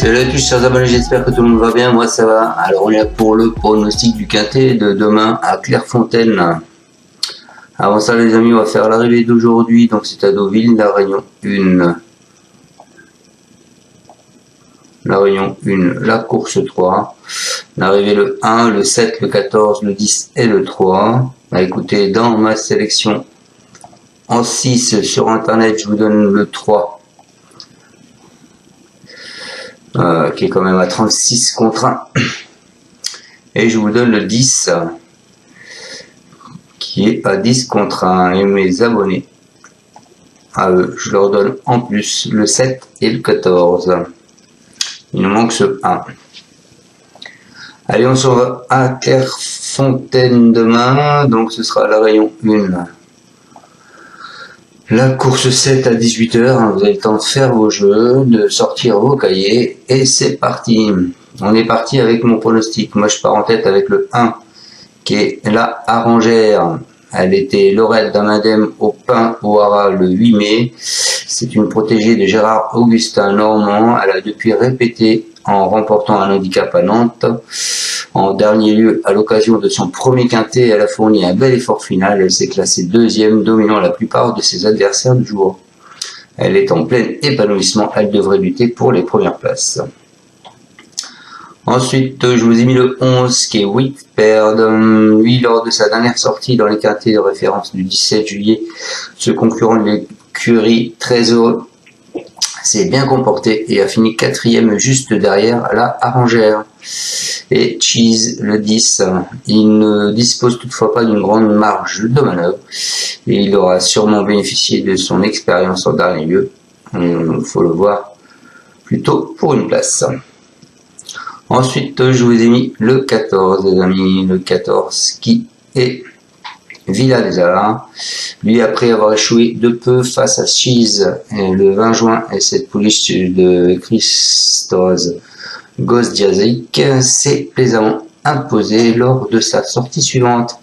Salut à tous chers abonnés, j'espère que tout le monde va bien, moi ça va. Alors on est là pour le pronostic du quintet de demain à Clairefontaine. Avant ça les amis, on va faire l'arrivée d'aujourd'hui, donc c'est à Deauville, la Réunion 1. La Réunion 1, la course 3. L'arrivée le 1, le 7, le 14, le 10 et le 3. Bah, écoutez, dans ma sélection en 6 sur internet, je vous donne le 3. Qui est quand même à 36 contre 1. Et je vous donne le 10 qui est à 10 contre 1. Et mes abonnés, à eux, je leur donne en plus le 7 et le 14. Il nous manque ce 1. Allez, on s'en va à Clairefontaine demain. Donc ce sera la Réunion 1. La course 7 à 18 h, vous avez le temps de faire vos jeux, de sortir vos cahiers, et c'est parti. On est parti avec mon pronostic. Moi je pars en tête avec le 1, qui est la Arrangère. Elle était Laurette d'Amadem au Pin au Hara le 8 mai. C'est une protégée de Gérard Augustin Normand. Elle a depuis répété en remportant un handicap à Nantes. En dernier lieu, à l'occasion de son premier quintet, elle a fourni un bel effort final. Elle s'est classée deuxième, dominant la plupart de ses adversaires du jour. Elle est en plein épanouissement. Elle devrait lutter pour les premières places. Ensuite, je vous ai mis le 11 qui est Whitperd. Lui, lors de sa dernière sortie dans les quintets de référence du 17 juillet, ce concurrent de l'écurie très heureux s'est bien comporté et a fini 4e juste derrière la Arrangère. Et Cheese, le 10, il ne dispose toutefois pas d'une grande marge de manœuvre et il aura sûrement bénéficié de son expérience en dernier lieu. Il faut le voir plutôt pour une place. Ensuite, je vous ai mis le 14, les amis, le 14 qui est Villa des Arts. Lui, après avoir échoué de peu face à Cheese le 20 juin et cette pouliche de Christos Gosdiazik, s'est plaisamment imposée lors de sa sortie suivante.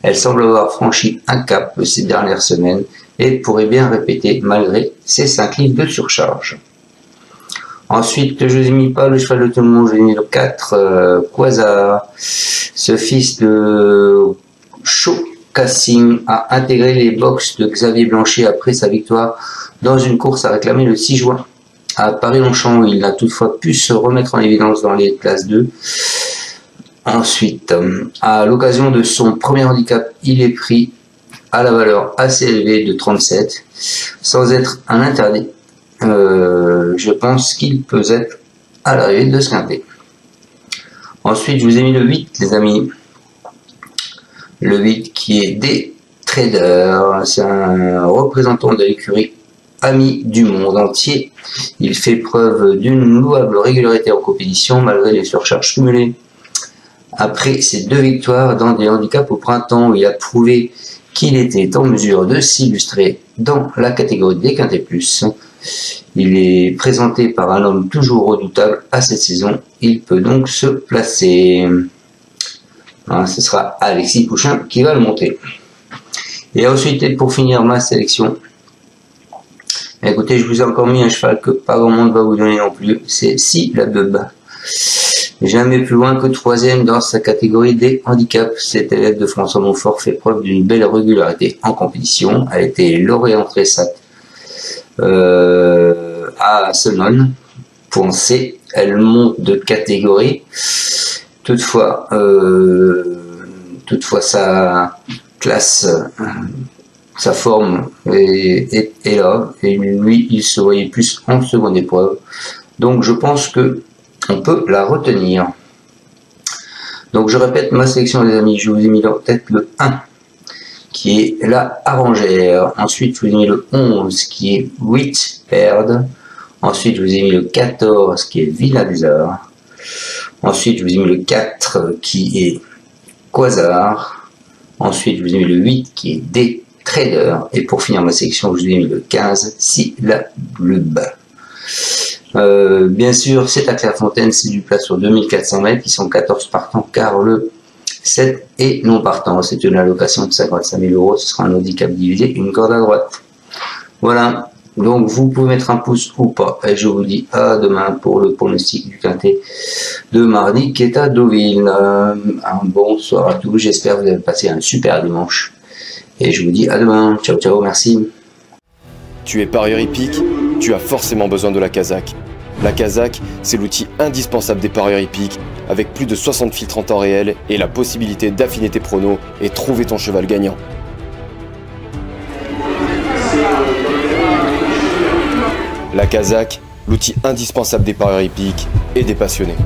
Elle semble avoir franchi un cap ces dernières semaines et pourrait bien répéter malgré ses 5 livres de surcharge. Ensuite, je vous ai mis pas le cheval de tout le monde, je vous ai mis le 4, Quasar. Ce fils de Chocassin a intégré les box de Xavier Blanchet après sa victoire dans une course à réclamer le 6 juin à Paris-Longchamp. Il a toutefois pu se remettre en évidence dans les classes 2. Ensuite, à l'occasion de son premier handicap, il est pris à la valeur assez élevée de 37, sans être un interdit. Je pense qu'il peut être à l'arrivée de ce quintet. Ensuite, je vous ai mis le 8, les amis. Le 8 qui est des traders. C'est un représentant de l'écurie Ami du monde entier. Il fait preuve d'une louable régularité en compétition malgré les surcharges cumulées. Après ses 2 victoires dans des handicaps au printemps où il a prouvé qu'il était en mesure de s'illustrer dans la catégorie des quintets plus. Il est présenté par un homme toujours redoutable à cette saison. Il peut donc se placer. Voilà, ce sera Alexis Pouchin qui va le monter. Et ensuite, pour finir ma sélection, écoutez, je vous ai encore mis un cheval que pas grand monde va vous donner non plus. C'est Si la Bub. Jamais plus loin que 3e dans sa catégorie des handicaps. Cette élève de François Montfort fait preuve d'une belle régularité en compétition. Elle a été lauréate Tressat à Senon. Pour C, elle monte de catégorie. Toutefois, sa classe, sa forme est là. Et lui, il se voyait plus en seconde épreuve. Donc, je pense que on peut la retenir. Donc, je répète ma sélection, les amis. Je vous ai mis en tête le 1. Qui est la Arrangère. Ensuite, je vous ai mis le 11 qui est Whitperd. Ensuite, je vous ai mis le 14 qui est Villa des Arts. Ensuite, je vous ai mis le 4 qui est Quasar. Ensuite, je vous ai mis le 8 qui est des traders. Et pour finir ma sélection, je vous ai mis le 15 Si la Bub. Bien sûr, c'est à Clairefontaine, c'est du plat sur 2400 mètres. Ils sont 14 partants car le 7 et non partant. C'est une allocation de 55 000 €. Ce sera un handicap divisé, une corde à droite. Voilà. Donc vous pouvez mettre un pouce ou pas. Et je vous dis à demain pour le pronostic du quintet de mardi qui est à Deauville. Un bonsoir à tous. J'espère que vous avez passé un super dimanche. Et je vous dis à demain. Ciao, ciao, merci. Tu es parieur hippique, tu as forcément besoin de la Kazakh. La Kazakh, c'est l'outil indispensable des parieurs hippiques, avec plus de 60 filtres en temps réel et la possibilité d'affiner tes pronos et trouver ton cheval gagnant. La Kazakh, l'outil indispensable des parieurs hippiques et des passionnés.